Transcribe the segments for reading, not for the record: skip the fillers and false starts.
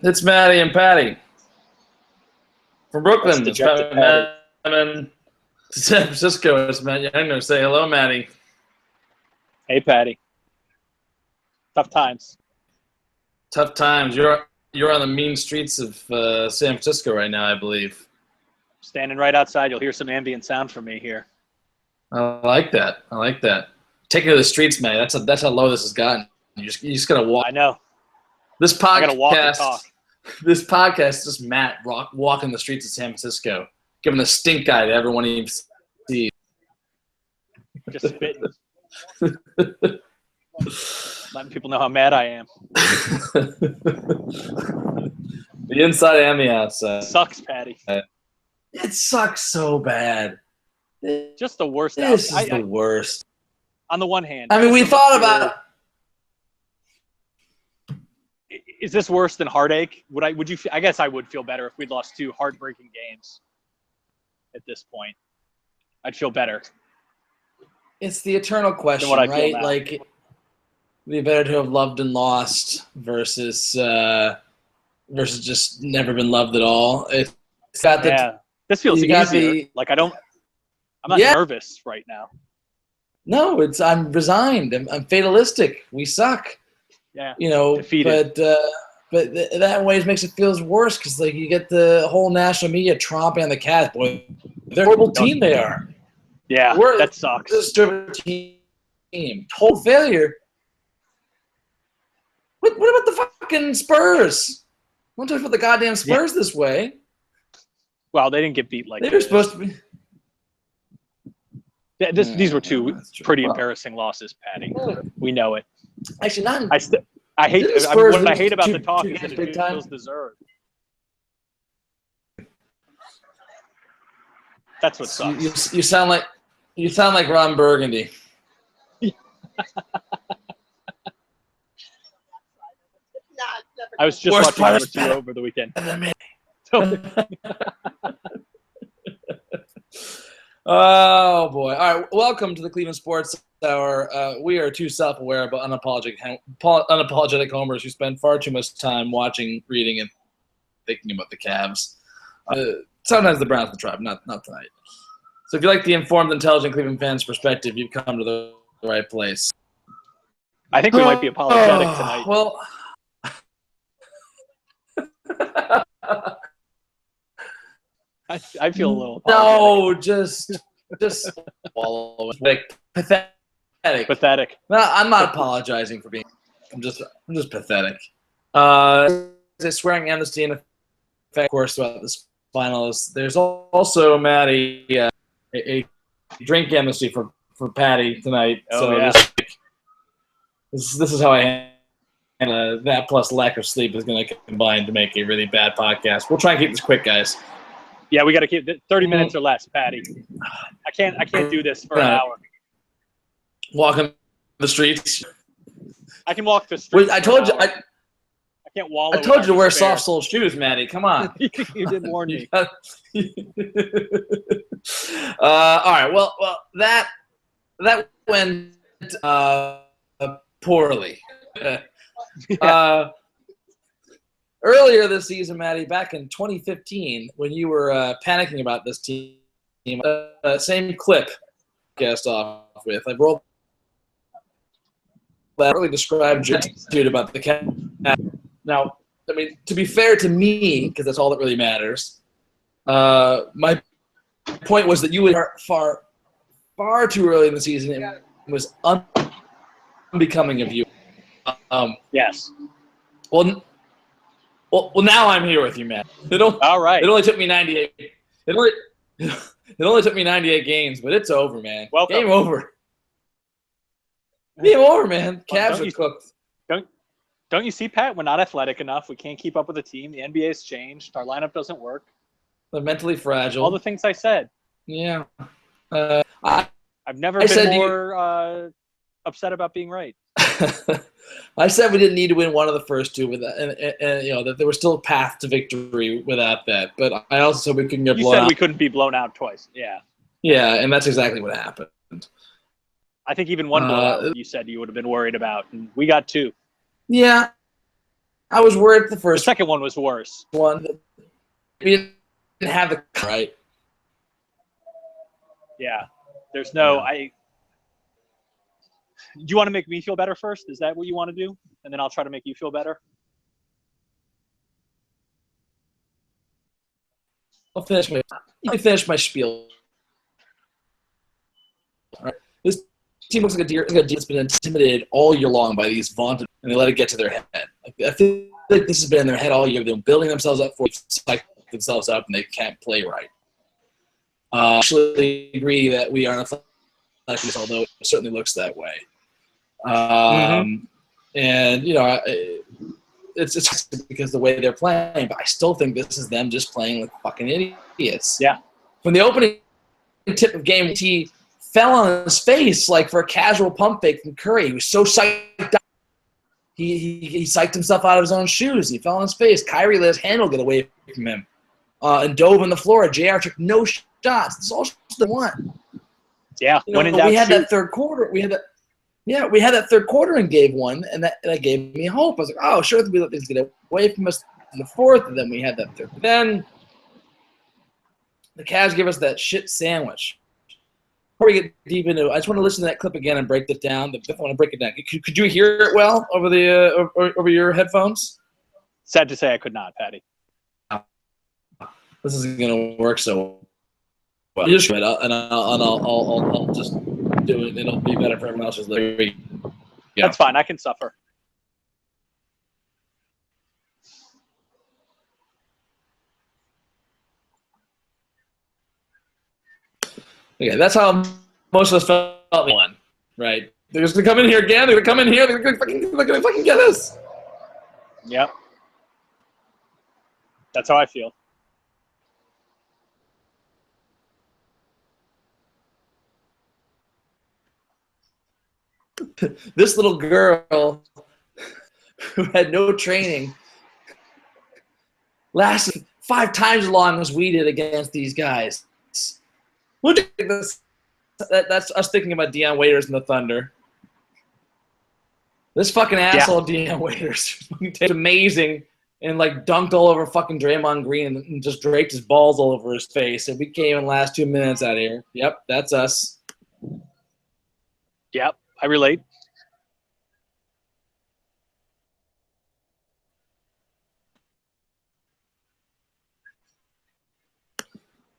It's Matty and Patty from Brooklyn. That's dejected Patty. And San Francisco. It's Matt Youngner. Say hello, Matty. Hey, Patty. Tough times. Tough times. You're on the mean streets of San Francisco right now, I believe. Standing right outside. You'll hear some ambient sound from me here. I like that. Taking to the streets, man. That's how low this has gotten. You just gotta walk. I know. This podcast. I gotta walk and talk. This podcast is just Matt walking the streets of San Francisco, giving the stink eye to everyone he sees. Just spitting. Letting people know how mad I am. The inside and the outside. Sucks, Patty. It sucks so bad. Just the worst. This is the worst. On the one hand, I mean, we thought about. Is this worse than heartache? Would you? I guess I would feel better if we'd lost 2 heartbreaking games. At this point, I'd feel better. It's the eternal question, right? Like, the better to have loved and lost versus just never been loved at all. It's got the. This feels easier. I'm not nervous right now. No, I'm resigned. I'm fatalistic. We suck. Yeah. Defeated. But that way it makes it feel worse because you get the whole national media tromping on the Cavs. Boy, they're a horrible team they are. Yeah, that sucks. This team, total failure. What about the fucking Spurs? Don't talk about the goddamn Spurs this way. Well, they didn't get beat like they were supposed to be. These were 2 pretty embarrassing losses, Patty. We know it. Actually, not. I hate. What I hate about the talk is that it feels deserved. That's what sucks. You sound like Ron Burgundy. I was just watching number 2 over the weekend. Oh boy! All right, welcome to the Cleveland Sports Hour. We are 2 self-aware but unapologetic homers who spend far too much time watching, reading, and thinking about the Cavs. Sometimes the Browns and the Tribe, not tonight. So if you like the informed, intelligent Cleveland fans' perspective, you've come to the right place. I think we might be apologetic tonight. Well. I feel a little apologetic. No, just swallow it. Pathetic. No, I'm not apologizing for being. I'm just pathetic. There's swearing amnesty in effect, of course, throughout this finals. There's also Matty a drink amnesty for Patty tonight. This is how I handle that. Plus lack of sleep is going to combine to make a really bad podcast. We'll try and keep this quick, guys. Yeah, we got to keep 30 minutes or less, Patty. I can't do this for an hour. Walking the streets. I can walk the streets. I told you. I can't wallow. I told you to wear soft-soled shoes, Matty. Come on. You did warn me. All right. Well, that went poorly. Earlier this season, Matty, back in 2015, when you were panicking about this team, same clip cast off with. I rolled that really described your attitude about the Cavs. Now, I mean, to be fair to me, because that's all that really matters, my point was that you were far too early in the season and was unbecoming of you. Yes. Well, now I'm here with you, man. All right. It only took me 98. It only took me 98 games, but it's over, man. Welcome. Game over. Game over, man. Cavs are cooked. Don't you see, Pat? We're not athletic enough. We can't keep up with the team. The NBA's changed. Our lineup doesn't work. They're mentally fragile. All the things I said. Yeah. I've never been more upset about being right. I said we didn't need to win one of the first 2 with that, and that there was still a path to victory without that. But I also said we couldn't get blown out. You said we couldn't be blown out twice. Yeah. Yeah, and that's exactly what happened. I think even one blowout you said you would have been worried about, and we got 2. Yeah. I was worried the The first second one was worse. one. We didn't have the right. Yeah. There's no Yeah. Do you want to make me feel better first? Is that what you want to do? And then I'll try to make you feel better. Let me finish my spiel. All right. This team looks like a deer that's been intimidated all year long by these vaunted, and they let it get to their head. I feel like this has been in their head all year. They're building themselves up for psych themselves up, and they can't play right. I actually agree that we aren't athletic, although it certainly looks that way. And it's just because the way they're playing, but I still think this is them just playing like fucking idiots. Yeah. From the opening tip of game, he fell on his face like for a casual pump fake from Curry. He was so psyched out. He psyched himself out of his own shoes. He fell on his face. Kyrie let his handle get away from him and dove on the floor. JR took no shots. This is all the one. Yeah. When in doubt, we had that third quarter. We had that third quarter and gave one, and that gave me hope. I was like, oh, sure, we let things get away from us in the fourth, and then we had that third. But then the Cavs give us that shit sandwich. Before we get deep into it, I just want to listen to that clip again and break it down. I want to break it down. Could you hear it well over the over your headphones? Sad to say I could not, Patty. This isn't going to work so well. You just and I'll just do it. It'll be better for everyone else. Yeah. That's fine. I can suffer. Okay, that's how most of us felt one, right? They're just going to come in here again. They're going to come in here. They're going to fucking get us. Yep. That's how I feel. This little girl who had no training lasted 5 times as long as we did against these guys. Look at this. That's us thinking about Deion Waiters and the Thunder. This fucking asshole Deion Waiters is amazing and like dunked all over fucking Draymond Green and just draped his balls all over his face. And we came in the last 2 minutes out of here. Yep, that's us. Yep, I relate.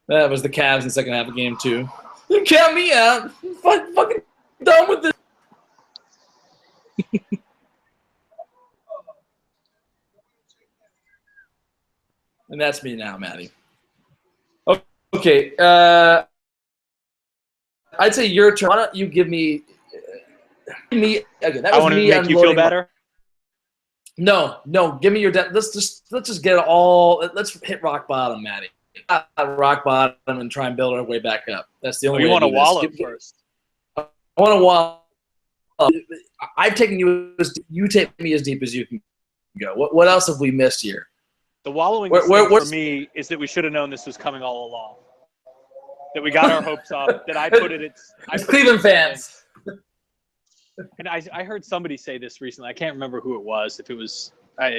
That was the Cavs in the second half of game 2. You count me out. I'm fucking done with this. And that's me now, Matty. Okay. I'd say your turn. Why don't you give me okay, that was I want to me make you feel better. No. Give me your let's just get it all. Let's hit rock bottom, Matty. Rock bottom and try and build our way back up. That's the only way. You want to wallow first. I want to wallow. I've taken you take me as deep as you can go. What else have we missed here? The wallowing for me is that we should have known this was coming all along. That we got our hopes up. That I put it. It's Cleveland fans. And I heard somebody say this recently. I can't remember who it was. If it was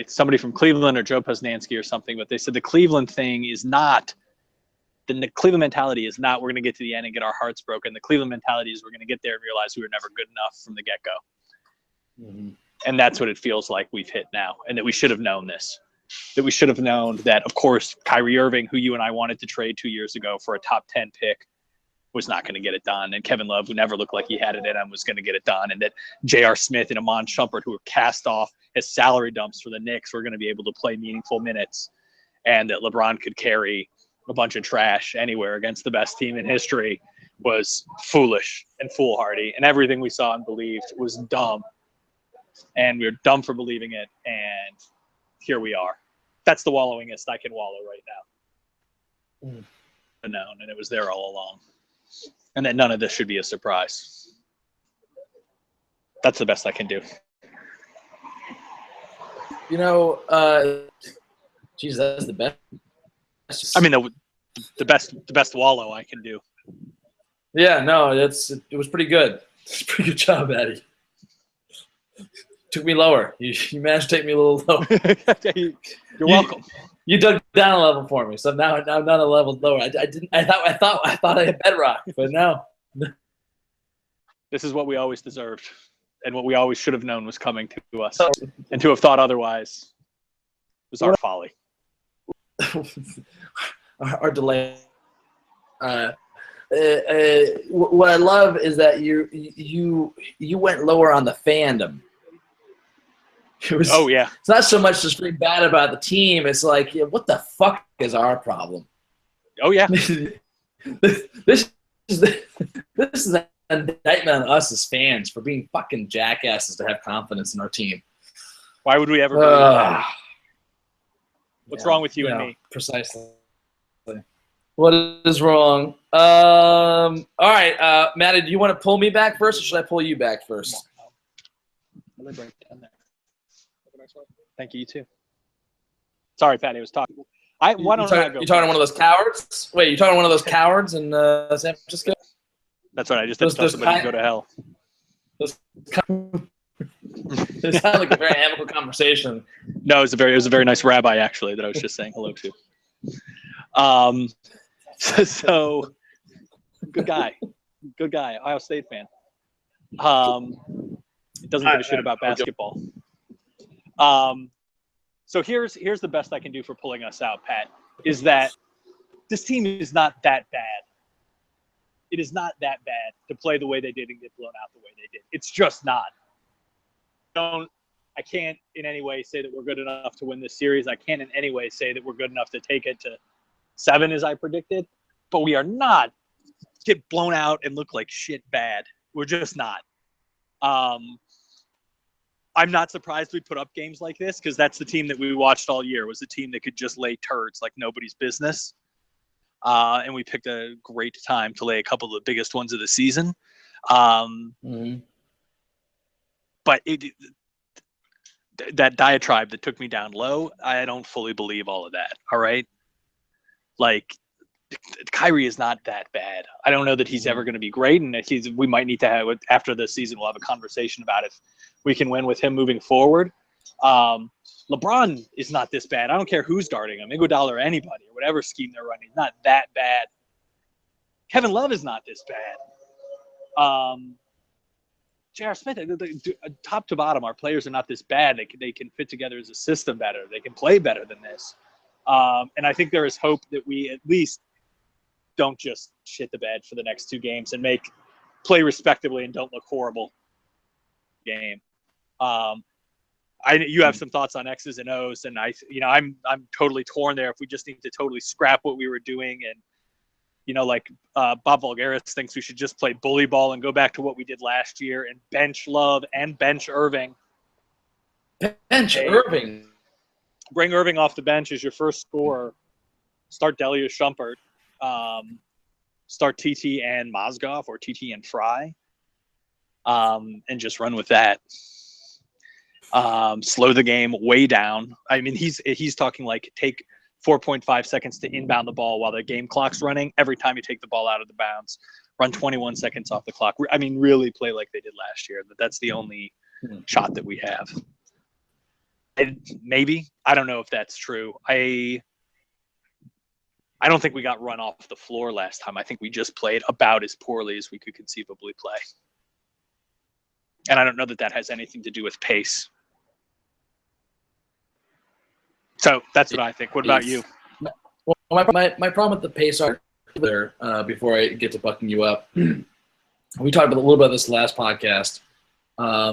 somebody from Cleveland or Joe Poznansky or something, but they said the Cleveland thing is not. The Cleveland mentality is not we're going to get to the end and get our hearts broken. The Cleveland mentality is we're going to get there and realize we were never good enough from the get-go. Mm-hmm. And that's what it feels like we've hit now, and that we should have known this. That we should have known that, of course, Kyrie Irving, who you and I wanted to trade 2 years ago for a top 10 pick, was not going to get it done. And Kevin Love, who never looked like he had it in him, was going to get it done. And that J.R. Smith and Amon Shumpert, who were cast off as salary dumps for the Knicks, were going to be able to play meaningful minutes. And that LeBron could carry a bunch of trash anywhere against the best team in history was foolish and foolhardy. And everything we saw and believed was dumb. And we were dumb for believing it. And here we are. That's the wallowingest I can wallow right now. Known, and it was there all along. And that none of this should be a surprise. That's the best I can do. You know, geez, that's the best. I mean, the best wallow I can do. Yeah, no, it was pretty good. It's a pretty good job, Eddie. took me lower. You managed to take me a little lower. You're welcome. You dug down a level for me, so now I'm not a level lower. I didn't. I thought I had bedrock, but no. This is what we always deserved, and what we always should have known was coming to us, and to have thought otherwise was our folly. Our delay. What I love is that you went lower on the fandom. Oh yeah. It's not so much just being bad about the team. It's like, what the fuck is our problem? Oh yeah. This is an indictment on us as fans for being fucking jackasses to have confidence in our team. Why would we ever believe that? What's wrong with you and me? Precisely. What is wrong? All right, Matty, do you want to pull me back first, or should I pull you back first? Thank you. You too. Sorry, Patty, I was talking. Why don't I go? You talking to one of those cowards? Wait, you talking to one of those cowards in San Francisco? That's right. I just didn't tell somebody to go to hell. It sounded like a very amicable conversation. No, it was a very nice rabbi actually that I was just saying hello to. So good guy, Ohio State fan. Doesn't give a shit about basketball. So here's the best I can do for pulling us out, Pat, is that this team is not that bad. It is not that bad to play the way they did and get blown out the way they did. It's just not. I can't in any way say that we're good enough to win this series. I can't in any way say that we're good enough to take it to 7 as I predicted, but we are not get blown out and look like shit bad. We're just not. I'm not surprised we put up games like this because that's the team that we watched all year. Was the team that could just lay turds like nobody's business. And we picked a great time to lay a couple of the biggest ones of the season. But that diatribe that took me down low, I don't fully believe all of that. All right. Like Kyrie is not that bad. I don't know that he's ever going to be great. And we might need to have, after this season, we'll have a conversation about if we can win with him moving forward. LeBron is not this bad. I don't care who's guarding him, Iguodala or anybody or whatever scheme they're running. He's not that bad. Kevin Love is not this bad. J.R. Smith, top to bottom, our players are not this bad. They can fit together as a system better. They can play better than this. And I think there is hope that we at least don't just shit the bed for the next 2 games and play respectably and don't look horrible game. You have some thoughts on X's and O's, and I'm totally torn there. If we just need to totally scrap what we were doing, and Bob Voulgaris thinks we should just play bully ball and go back to what we did last year and bench Love and bench Irving. Irving. Bring Irving off the bench as your first scorer. Start Delia Shumpert. Start TT and Mozgov or TT and Fry. And just run with that. Slow the game way down. I mean, he's talking like take 4.5 seconds to inbound the ball while the game clock's running. Every time you take the ball out of the bounds, run 21 seconds off the clock. I mean, really play like they did last year. That's the only shot that we have. Maybe. I don't know if that's true. I don't think we got run off the floor last time. I think we just played about as poorly as we could conceivably play. And I don't know that has anything to do with pace. So that's what I think. What about you? Well, my problem with the pace are there. Before I get to bucking you up, we talked a little about this last podcast.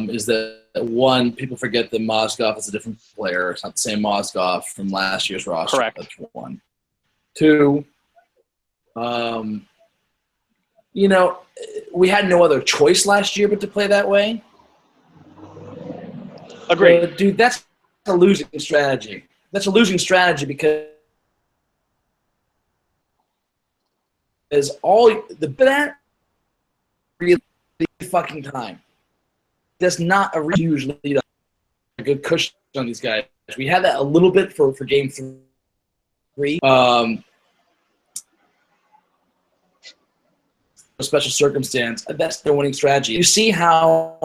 Is that one? People forget that Mozgov is a different player. It's not the same Mozgov from last year's roster. Correct. That's one. 2. We had no other choice last year but to play that way. Agreed. Dude, that's a losing strategy. That's a losing strategy because that really fucking time. That's not a usually a good cushion on these guys. We had that a little bit for game 3. A special circumstance. That's the winning strategy. You see how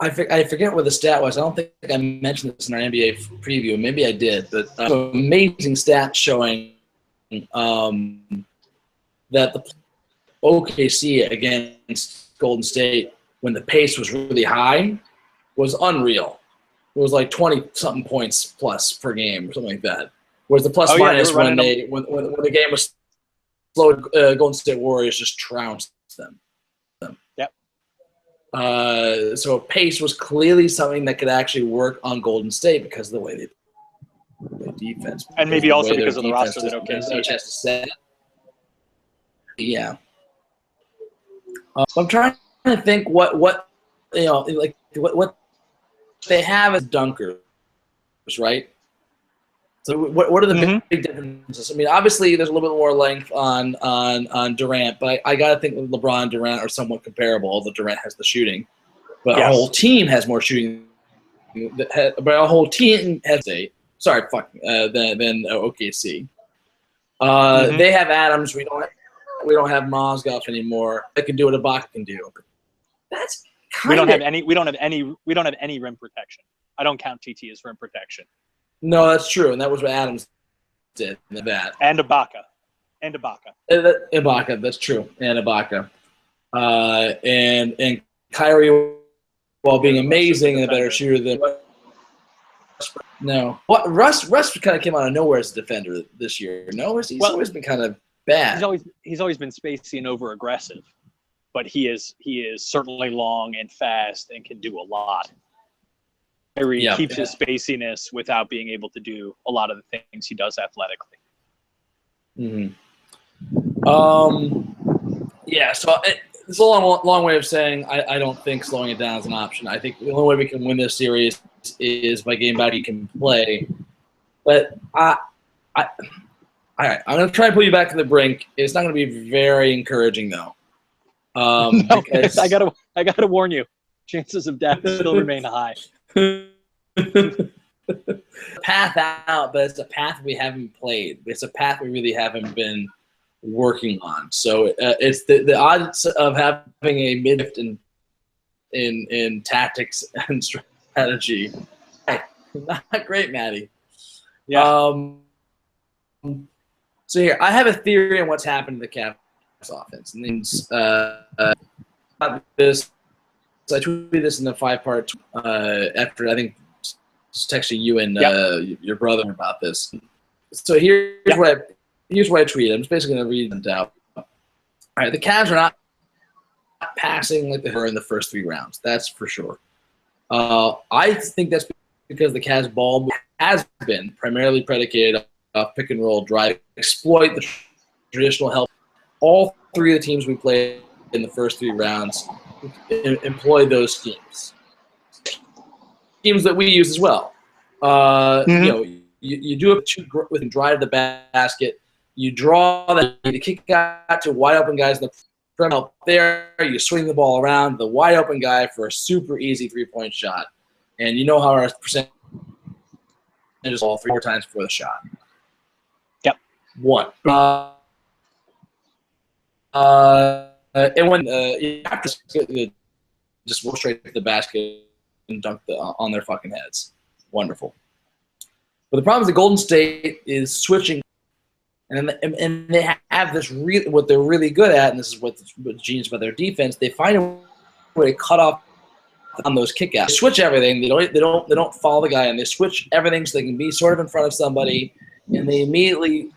I forget what the stat was. I don't think I mentioned this in our NBA preview. Maybe I did, but amazing stat showing that the OKC against Golden State, when the pace was really high, was unreal. It was like 20-something points plus per game or something like that. Whereas the plus minus when the game was slow, Golden State Warriors just trounced them. Yep. So pace was clearly something that could actually work on Golden State because of the way they play defense. And maybe also because of the roster that OKC has to set. Yeah. So I'm trying to think what they have as dunkers, right? So what are the big differences? I mean, obviously there's a little bit more length on Durant, but I got to think LeBron and Durant are somewhat comparable, although Durant has the shooting. But our whole team has more shooting. But our whole team has than OKC. They have Adams. We don't have Mozgov anymore. They can do what Ibaka can do. That's we don't have any rim protection. I don't count TT as rim protection. No, that's true, and that was what Adams did in that. And Ibaka. Ibaka, that's true, and Ibaka. And Kyrie, while being amazing and a better shooter than Russ kind of came out of nowhere as a defender this year. No, he's always been kind of bad. He's always been spacey and over aggressive, but he is certainly long and fast and can do a lot. Kyrie keeps his spaciness without being able to do a lot of the things he does athletically. So it's a long way of saying I don't think slowing it down is an option. I think the only way we can win this series is by getting back you can play. But all right, I'm going to try and put you back to the brink. It's not going to be very encouraging, though. Because I gotta warn you, chances of death still remain high. Path out, but it's a path we haven't played. It's a path we really haven't been working on. So it's the odds of having a mid in tactics and strategy. Not great, Matty. Yeah. So here, I have a theory on what's happened to the Cavs offense. And things, this. So I tweeted this in the 5-part after I think texting you and your brother about this. So here's what I tweeted. I'm just basically going to read them out. All right, the Cavs are not passing like they were in the first 3 rounds. That's for sure. I think that's because the Cavs ball has been primarily predicated off pick and roll drive, exploit the traditional help. All 3 of the teams we played in the first 3 rounds employ those schemes that we use as well. You do it with drive the basket. You draw the kick out to wide open guys in the front out there. You swing the ball around the wide open guy for a super easy 3-point shot, and you know how our percentage is all 3 or 4 times before the shot. Yep. 1. And when you have to just go straight to the basket and dunk on their fucking heads. Wonderful. But the problem is the Golden State is switching, and they have this what they're really good at, and this is what's genius about their defense. They find a way to cut off on those kickouts. They switch everything. They don't follow the guy, and they switch everything so they can be sort of in front of somebody, and they immediately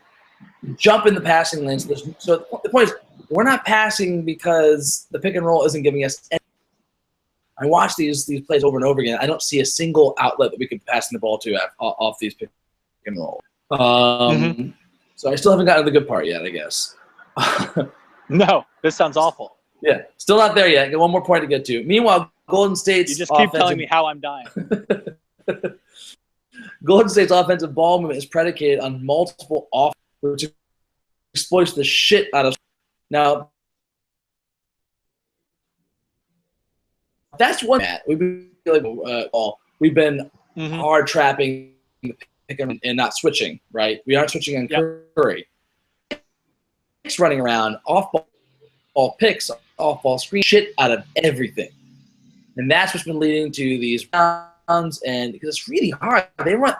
jump in the passing lanes. So the point is, we're not passing because the pick and roll isn't giving us any. I watch these plays over and over again. I don't see a single outlet that we could pass the ball to off these pick and roll. So I still haven't gotten to the good part yet, I guess. No, this sounds awful. Yeah, still not there yet. Got one more point to get to. Meanwhile, Golden State's you just keep telling me how I'm dying. Golden State's offensive ball movement is predicated on multiple which exploits the shit out of. Now, that's one. We've been hard trapping and not switching. Right, we aren't switching on Curry. Picks running around, off ball picks, off ball screen, shit out of everything. And that's what's been leading to these rounds. And because it's really hard, I don't know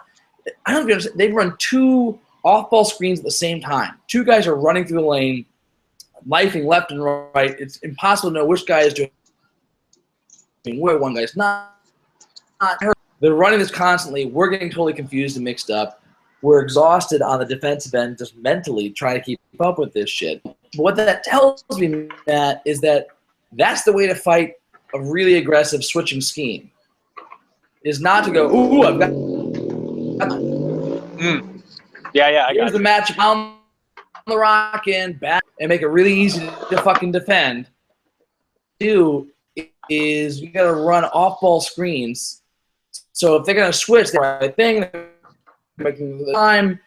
if you understand, they run 2 off-ball screens at the same time. 2 guys are running through the lane, lifing left and right. It's impossible to know which guy is doing where. One guy's not hurt. They're running this constantly. We're getting totally confused and mixed up. We're exhausted on the defensive end, just mentally trying to keep up with this shit. But what that tells me, Matt, is that that's the way to fight a really aggressive switching scheme. Is not to go, ooh, I've got. Yeah. Here's the match on the rock end, back, and make it really easy to fucking defend. Do is you got to run off-ball screens. So if they're going to switch the right thing, they're making the time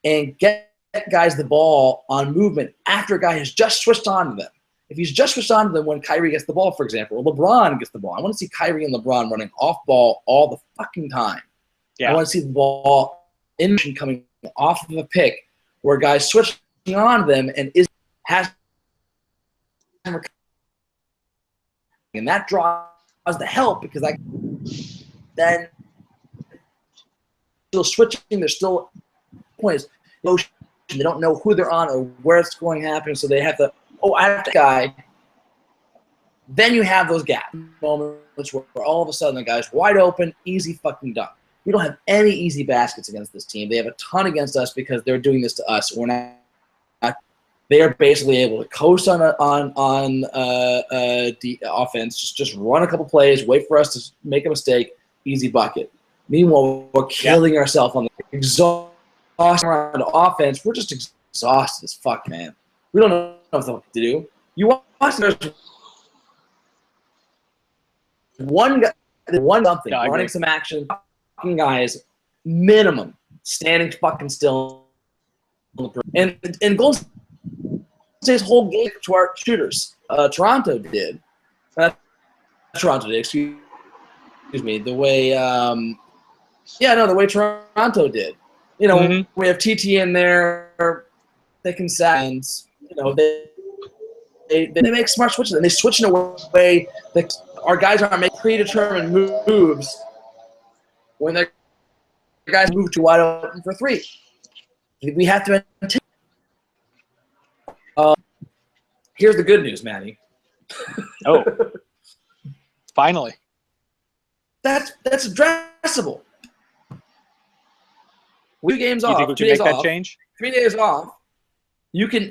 and get guys the ball on movement after a guy has just switched on to them. If he's just switched on to them when Kyrie gets the ball, for example, or LeBron gets the ball, I want to see Kyrie and LeBron running off ball all the fucking time. Yeah. I want to see the ball in motion coming off of a pick where guys switching on to them and has and that draws the help because then still switching, they're still points. They don't know who they're on or where it's going to happen, so they have to. Oh, I have to guy. Then you have those gap moments where all of a sudden the guy's wide open, easy fucking dunk. We don't have any easy baskets against this team. They have a ton against us because they're doing this to us. We're not. They are basically able to coast on the offense, just run a couple plays, wait for us to make a mistake, easy bucket. Meanwhile, we're killing ourselves on the exhaustion around the offense. We're just exhausted as fuck, man. We don't know what to do. You watch there's one guy, something, running some action, fucking guys, minimum, standing fucking still. And Golden State's whole game to our shooters. Toronto did. Excuse me. The way, the way Toronto did. You know, we have TT in there. They can send. You know, they make smart switches and they switch in a way that our guys aren't making predetermined moves when their guys move too wide open for 3. We have to. Here's the good news, Matty. Oh, finally. That's addressable. 2 games off. You think we 2 can days make that off, change? 3 days off. You can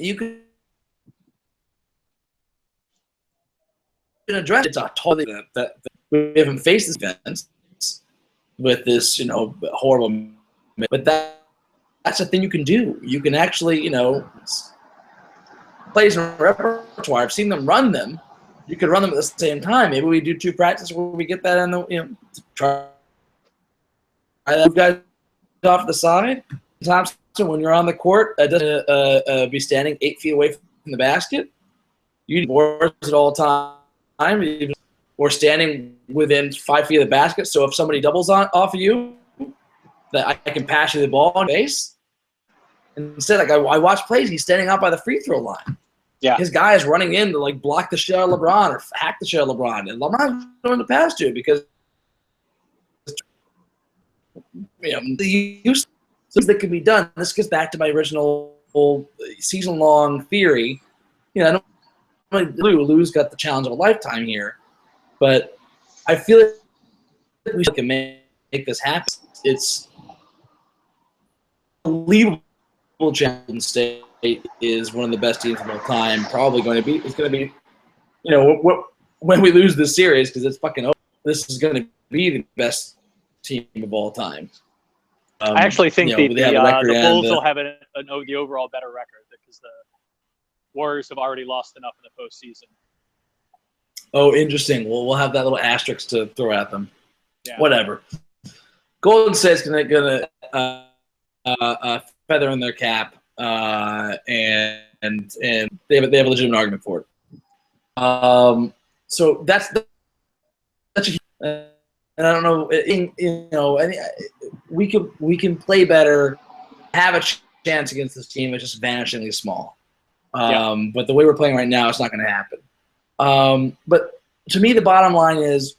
address it. It's not totally that we haven't faced this defense with this, horrible. But that's a thing you can do. You can actually, plays in repertoire. I've seen them run them. You could run them at the same time. Maybe we do 2 practices where we get that in the, try that guys off the side. Thompson, when you're on the court, doesn't be standing 8 feet away from the basket. You need boards at all time. Or standing within 5 feet of the basket. So if somebody doubles off of you, that I can pass you the ball on base. Instead, I watch plays, he's standing out by the free throw line. Yeah. His guy is running in to block the shot of LeBron or hack the shot of LeBron. And LeBron's going to pass to it because the use that can be done. This gets back to my original season-long theory. I don't Lou's got the challenge of a lifetime here, but I feel like we can make this happen. It's unbelievable. Golden State is one of the best teams of all time. Probably going to be. It's going to be, when we lose this series because it's fucking over. This is going to be the best team of all time. I actually think the Bulls will have the overall better record because the Warriors have already lost enough in the postseason. Oh, interesting. Well, we'll have that little asterisk to throw at them. Yeah. Whatever. Golden State's going to feather in their cap, and they have a legitimate argument for it. So that's and I don't know. We can play better, have a chance against this team. It's just vanishingly small. But the way we're playing right now, it's not going to happen. But to me, the bottom line is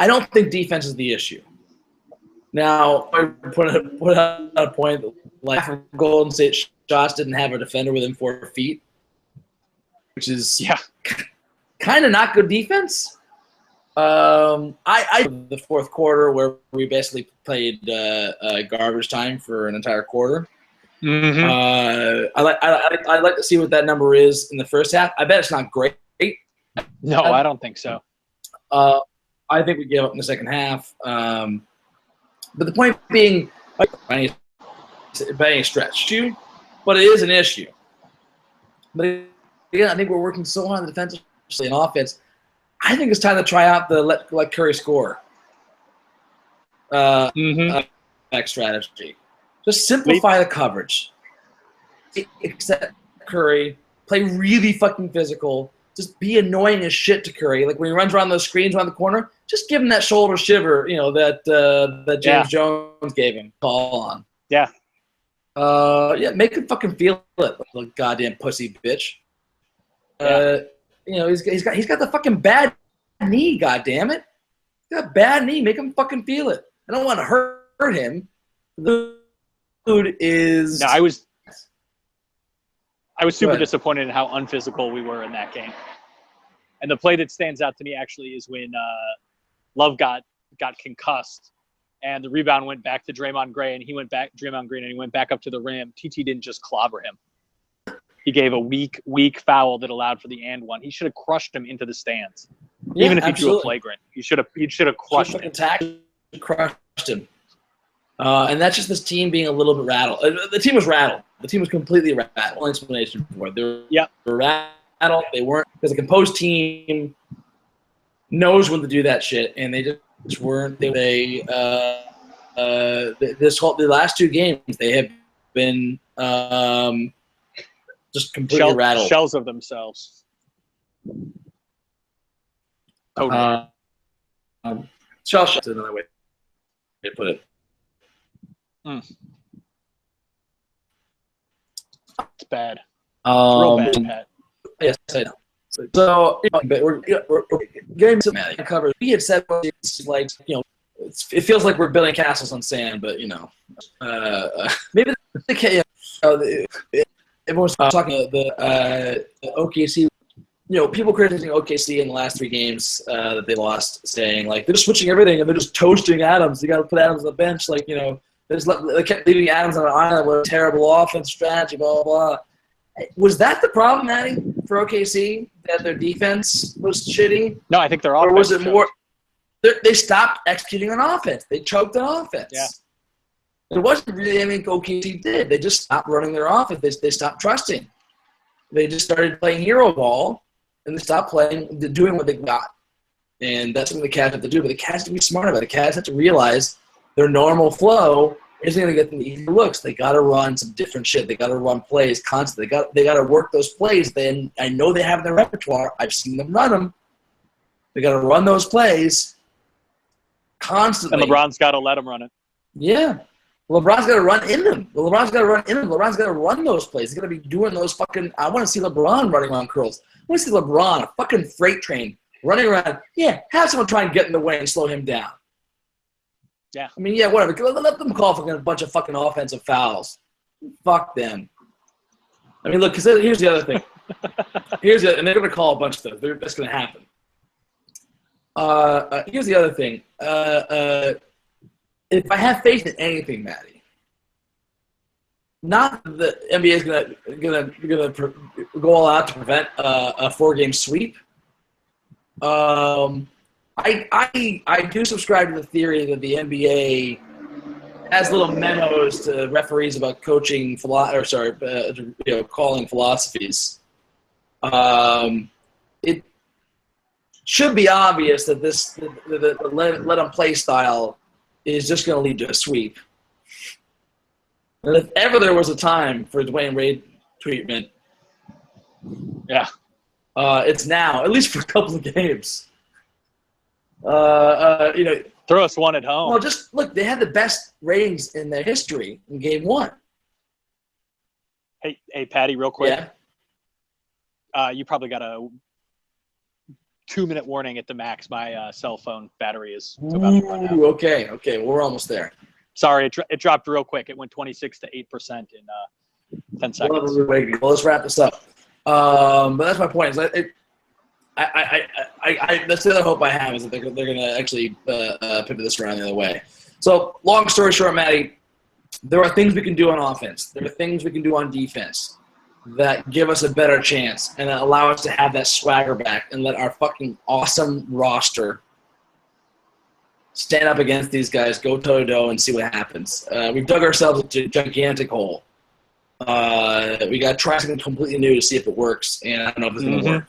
I don't think defense is the issue. Now, I put out a point that, like, Golden State shots didn't have a defender within 4 feet, which is kind of not good defense. I the fourth quarter where we basically played garbage time for an entire quarter. Mm-hmm. I'd like to see what that number is in the first half. I bet it's not great. No, I don't think so. I think we gave up in the second half. But the point being, like, by any stretch, but it is an issue. But again, I think we're working so hard on the defensive and offense. I think it's time to try out the let Curry score strategy. Just simplify the coverage. Accept Curry. Play really fucking physical. Just be annoying as shit to Curry. Like when he runs around those screens around the corner, just give him that shoulder shiver, that James Jones gave him call on. Yeah. Make him fucking feel it, little goddamn pussy bitch. He's got the fucking bad knee, goddammit. He's got a bad knee. Make him fucking feel it. I don't want to hurt him. The dude is. No, I was super disappointed in how unphysical we were in that game. And the play that stands out to me actually is when Love got concussed, and the rebound went back to Draymond Green, and he went back up to the rim. TT didn't just clobber him. He gave a weak foul that allowed for the and one. He should have crushed him into the stands. Even if he drew a flagrant, he should have crushed him. Crushed him. And that's just this team being a little bit rattled. The team was rattled. The team was completely rattled. Only explanation for it. They were rattled. They weren't, because a composed team knows when to do that shit, and they just weren't. The last 2 games they have been just completely rattled. Shells of themselves. Totally. Shell shots is another way to put it. It's bad. Real bad, Pat. Yes, I know. So we're getting some coverage. We had said it's like, it feels like we're building castles on sand, but maybe everyone's talking about the OKC. People criticizing OKC in the last 3 games that they lost, saying like they're just switching everything and they're just toasting Adams. You got to put Adams on the bench, they kept leaving Adams on an island with a terrible offense strategy, blah, blah, blah. Was that the problem, Matty, for OKC, that their defense was shitty? No, I think their offense. Or was it more they stopped executing on offense? They choked on offense. Yeah. It wasn't really anything OKC did. They just stopped running their offense. They stopped trusting. They just started playing hero ball, and they stopped doing what they got. And that's something the Cavs have to do. But the Cavs have to be smart about it. The Cavs have to realize their normal flow isn't going to get them easy looks. They got to run some different shit. They got to run plays constantly. They got to work those plays. Then I know they have in their repertoire. I've seen them run them. They got to run those plays constantly. And LeBron's got to let them run it. Yeah. LeBron's got to run in them. LeBron's got to run those plays. He's got to be doing those fucking – I want to see LeBron running around curls. I want to see LeBron, a fucking freight train, running around. Yeah, have someone try and get in the way and slow him down. Yeah. I mean, yeah, whatever. Let them call for a bunch of fucking offensive fouls. Fuck them. I mean, look, because here's the other thing. And they're going to call a bunch of stuff. That's going to happen. Here's the other thing. If I have faith in anything, Matty, not that the NBA is gonna go all out to prevent a 4-game sweep. I do subscribe to the theory that the NBA has little memos to referees about coaching calling philosophies. It should be obvious that the let them play style is just going to lead to a sweep. And if ever there was a time for Dwayne Wade treatment, it's now, at least for a couple of games. Throw us one at home. Well, just look, they had the best ratings in their history in Game 1. Hey, Patty, real quick. Yeah. You probably got to 2-minute warning at the max. My cell phone battery is about to run out. Ooh, okay. Well, we're almost there. Sorry, it dropped real quick. It went 26 to 8% in 10 seconds. Well, let's wrap this up. But that's my point. That's the other hope I have is that they're going to actually pivot this around the other way. So, long story short, Matty, there are things we can do on offense. There are things we can do on defense that give us a better chance and that allow us to have that swagger back and let our fucking awesome roster stand up against these guys, go toe-to-toe, and see what happens. We've dug ourselves into a gigantic hole. We got to try something completely new to see if it works, and I don't know if it's going to work.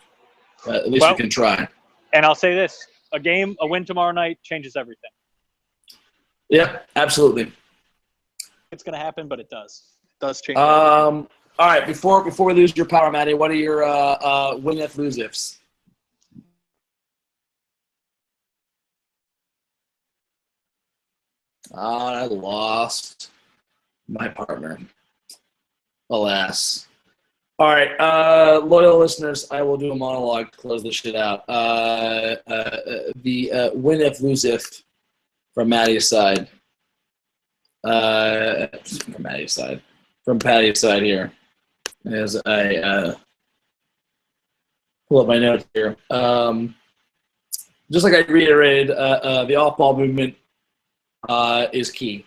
But at least we can try. And I'll say this. A win tomorrow night changes everything. Yep, absolutely. It's going to happen, but it does. It does change. All right, before we lose your power, Matty, what are your win-if, lose-ifs? I lost my partner. Alas. All right, loyal listeners, I will do a monologue to close this shit out. The win-if, lose-if from Matty's side. From Patty's side here. As I pull up my notes here. Just like I reiterated, the off-ball movement is key.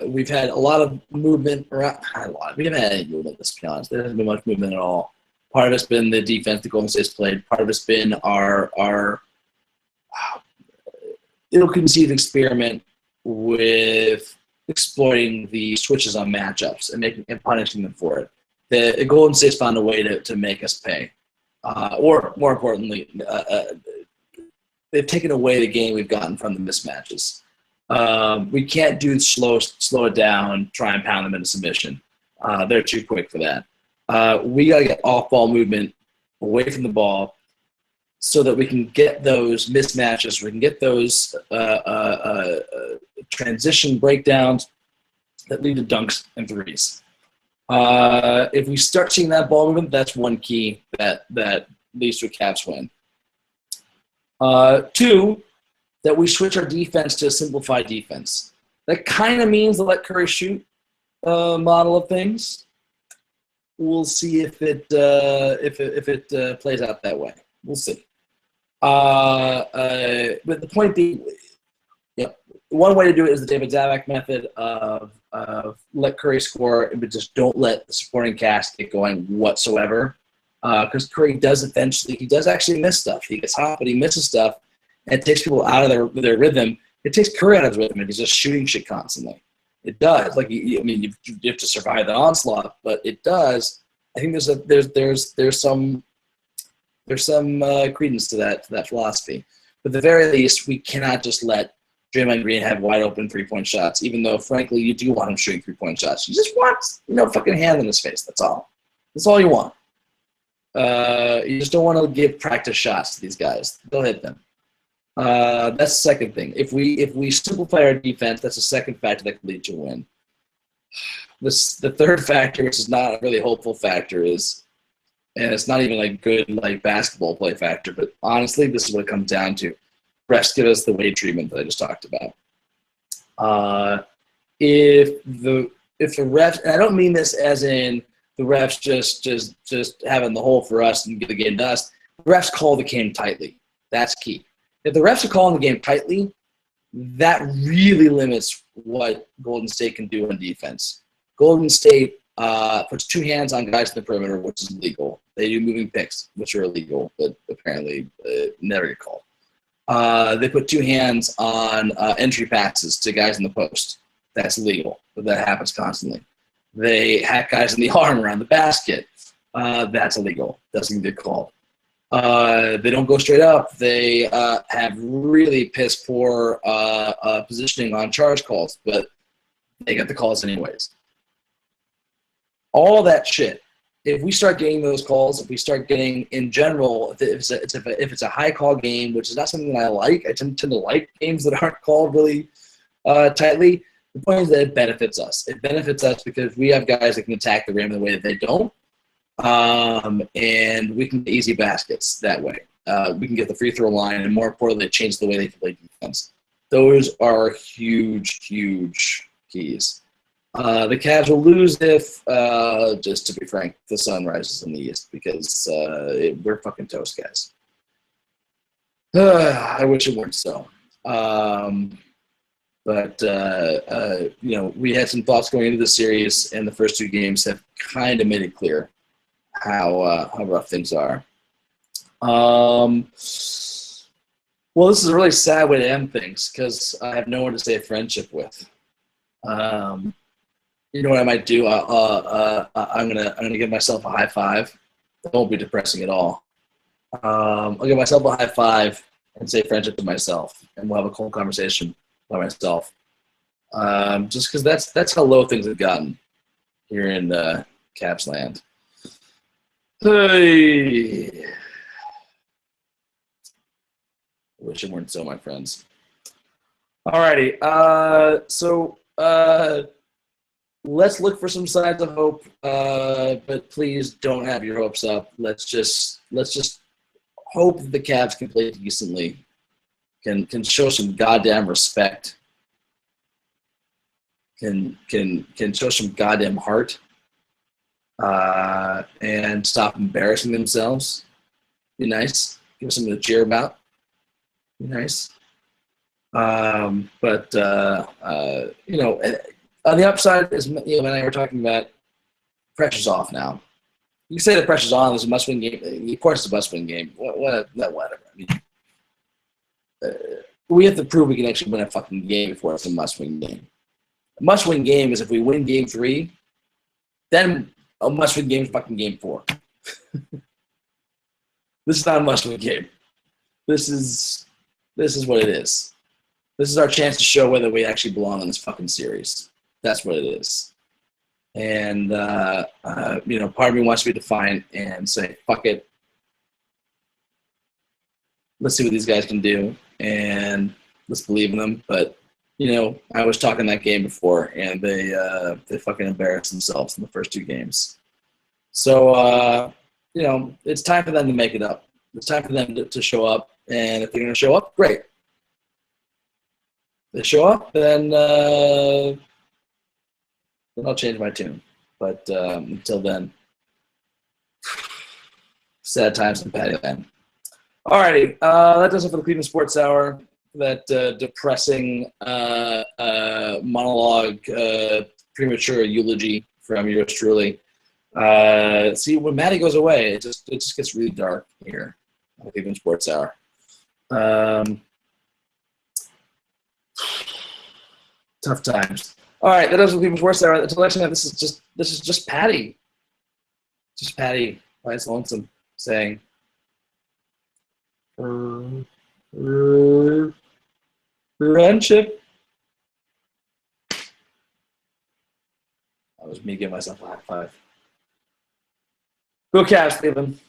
We've had a lot of movement around. We haven't had any movement, let's be honest. There hasn't been much movement at all. Part of it's been the defense that Golden State's played. Part of it's been our ill-conceived experiment with exploiting the switches on matchups and punishing them for it. The Golden State's found a way to make us pay. Or, more importantly, they've taken away the game we've gotten from the mismatches. We can't do slow it down, try and pound them into submission. They're too quick for that. We got to get off-ball movement away from the ball so that we can get those mismatches, we can get those transition breakdowns that lead to dunks and threes. If we start seeing that ball movement, that's one key that leads to a Cavs win. Two, that we switch our defense to a simplified defense. That kind of means the let Curry shoot model of things. We'll see if it plays out that way. We'll see. But the point being, one way to do it is the David Zavak method of let Curry score, but just don't let the supporting cast get going whatsoever. Because Curry does actually miss stuff. He gets hot, but he misses stuff. And it takes people out of their rhythm. It takes Curry out of his rhythm, and he's just shooting shit constantly. It does. You have to survive the onslaught, but it does. I think there's some credence to that philosophy. But at the very least, we cannot just let Draymond Green have wide open 3-point shots, even though, frankly, you do want him shooting 3-point shots. You just want fucking hand in his face. That's all. That's all you want. You just don't want to give practice shots to these guys. They'll hit them. That's the second thing. If we simplify our defense, that's the second factor that can lead to a win. The third factor, which is not a really hopeful factor, is, and it's not even like good basketball play factor, but honestly, this is what it comes down to. Refs give us the weight treatment that I just talked about. If the refs, and I don't mean this as in the refs just having the hole for us and get the game to us. The refs call the game tightly. That's key. If the refs are calling the game tightly, that really limits what Golden State can do on defense. Golden State puts two hands on guys in the perimeter, which is illegal. They do moving picks, which are illegal, but apparently never get called. They put two hands on entry passes to guys in the post. That's illegal, but that happens constantly. They hack guys in the arm around the basket. That's illegal. Doesn't get called. They don't go straight up. They have really piss poor positioning on charge calls, but they get the calls anyways. All that shit. If we start getting those calls, if we start getting, in general, if it's a high call game, which is not something that I like, I tend to like games that aren't called really tightly. The point is that it benefits us. It benefits us because we have guys that can attack the rim in the way that they don't. And we can get easy baskets that way. we can get the free throw line, and more importantly, change the way they play defense. Those are huge, huge keys. The Cavs will lose if, just to be frank, the sun rises in the east because we're fucking toast, guys. I wish it weren't so. But we had some thoughts going into the series, and the first two games have kind of made it clear how rough things are. Well, this is a really sad way to end things because I have no one to say friendship with. You know what I might do? I'm gonna give myself a high five. It won't be depressing at all. I'll give myself a high five and say friendship to myself, and we'll have a cold conversation by myself. Just because that's how low things have gotten here in Caps land. Hey. I wish it weren't so, my friends. Alrighty, so let's look for some signs of hope, but please don't have your hopes up. Let's just hope that the Cavs can play decently, can show some goddamn respect, can show some goddamn heart, and stop embarrassing themselves. Be nice. Give us something to cheer about. Be nice. But on the upside, as when I were talking about, pressure's off now. You can say the pressure's on. There's a must-win game. Of course, it's a must-win game. Whatever. I mean, we have to prove we can actually win a fucking game before it's a must-win game. A must-win game is if we win Game 3, then a must-win game is fucking Game 4. This is not a must-win game. This is what it is. This is our chance to show whether we actually belong in this fucking series. That's what it is. And, part of me wants to be defiant and say, fuck it. Let's see what these guys can do, and let's believe in them. But, I was talking that game before, and they fucking embarrassed themselves in the first two games. So, it's time for them to make it up. It's time for them to show up, and if they're going to show up, great. If they show up, then I'll change my tune. But until then, sad times in Patty Land. Alrighty, that does it for the Cleveland Sports Hour. That depressing monologue, premature eulogy from yours truly. See, when Matty goes away, it just gets really dark here on the Cleveland Sports Hour. Tough times. All right, that does it for the Cleveland Sports Hour. Until next time, this is just Patty. Just Patty by his lonesome saying, friendship. That was me giving myself a high five. Go Cavs, Cleveland.